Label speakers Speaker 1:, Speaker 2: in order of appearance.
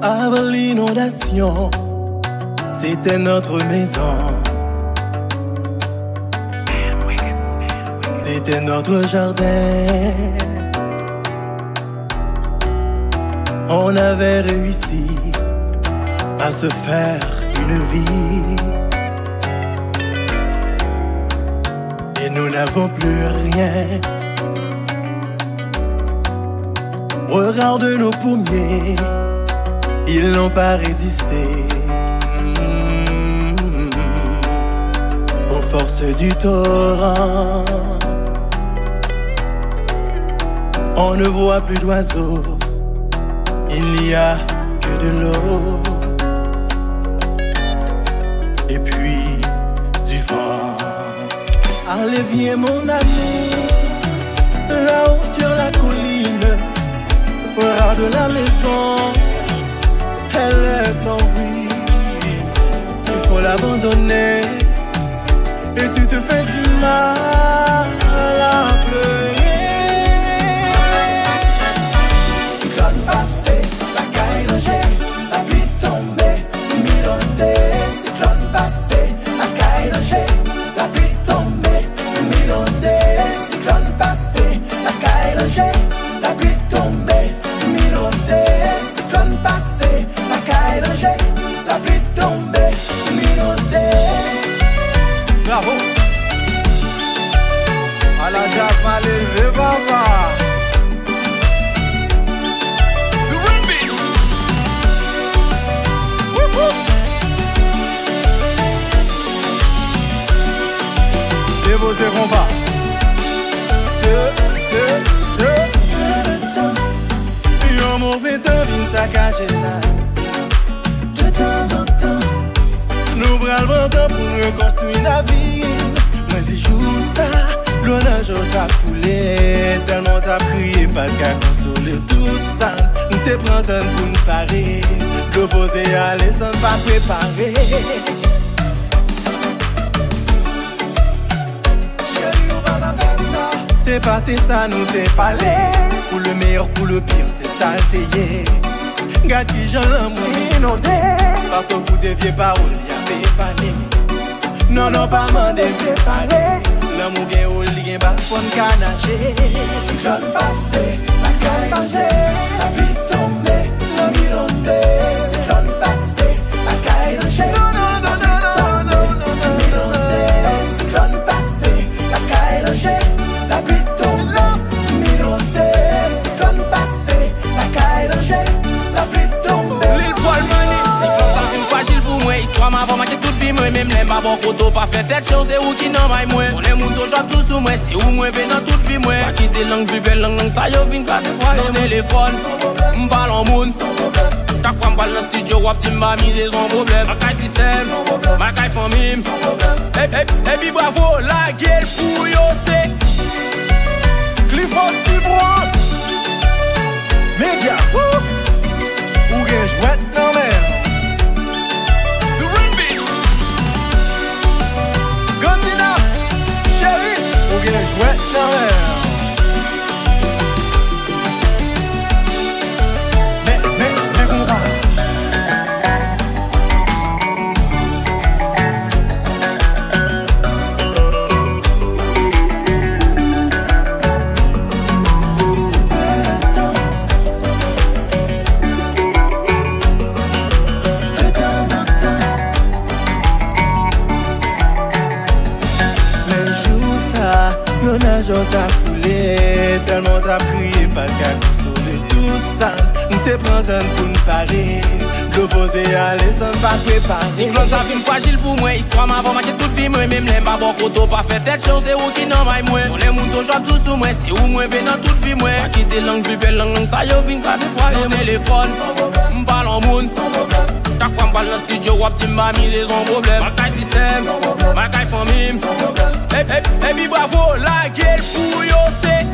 Speaker 1: Avant l'inondation, c'était notre maison. C'était notre jardin. On avait réussi à se faire une vie. Et nous n'avons plus rien. Regarde nos pommiers, ils n'ont pas résisté aux forces du torrent. On ne voit plus d'oiseaux, il n'y a que de l'eau. Et puis du vent. Allez viens mon amour, là-haut sur la colline, au ras de la maison. Elle est en ruine, il faut l'abandonner. Et tu te fais du mal à pleurer. Cyclone passé, la caille rangée, la pluie tombée, inondée. Cyclone passé, la caille rangée, la pluie tombée, inondée. Cyclone passé, la caille rangée, la pluie tombée, inondée. Cyclone passé, la caille rangée, la pluie tombée, inondée. Bravo! À la jazz m'a levé, papa. Déposez combat. Un mauvais temps vient saccager là. De temps en temps, nous prenons le temps pour nous reconstruire la vie. Moi des jours ça, l'honneur t'a coulé. Tellement t'as crié, pas qu'à consoler tout ça. Nous te prenons pour nous parer. L'opposé à l'essence pas préparé. C'est pas tes ça, nous t'es parlé. Pour le meilleur, pour le pire, c'est salté. Garde qui j'en l'amour inondé. Parce que pour tes vieilles paroles, y'a pépané. Non, non, pas m'en préparer. L'amour gagne au lien, bah, faut n'canager. Cyclone passé, ça caille passé. La pluie tombée, l'homme inondé. Cyclone passé, la caille rangée. Non, non, non, non, non, non, non, non, inondé. Cyclone passé, la caille rangée. La pluie tombée, inondée. Cyclone passé, la caille rangée. La pluie tombée.
Speaker 2: L'île Paul Mani, cyclone pas une fragile pour moi. Histoire m'a vraiment marqué toute vie, moi même les ma bon photo pas fait tête chose, c'est où qui n'en maille moi. On est moun toujours tout sous moi, c'est où moi venant toute vie moi. Pas quitter langue plus belle langue ça yo vin casser froid dans téléphone. M'parle en moun. Ta femme parle dans le studio, wap ti m'a misé son problème. Ma caille tisem, ma caille famille. Et puis bravo, la gueule pour yo c'est
Speaker 1: Clifford Tibouan Média fou ou gen jouet nan mer. Gandina chéri ou gen jouet nan mer. Mais combat. L'honneur t'a coulé, tellement t'as prié, pas qu'à consoler tout ça. Nous te prenons pour nous parer. L'opposé à l'essence pas préparé.
Speaker 2: Cyclone ça fin fragile pour moi. Histoire m'a vraiment marqué toute vie moi. Même les ma bon photo pas fait tête chose, c'est où qui n'en maille moi. On est moun toujours tout sous moi, c'est où moi venant toute vie moi. Pas quitter langue plus belle langue ça yo vin casser froid dans téléphone. M'parle en moun. Ta femme parle dans le studio, wap ti m'a misé son problème. Ma caille tisem, ma caille famille. Et puis bravo, la gueule pour yo c'est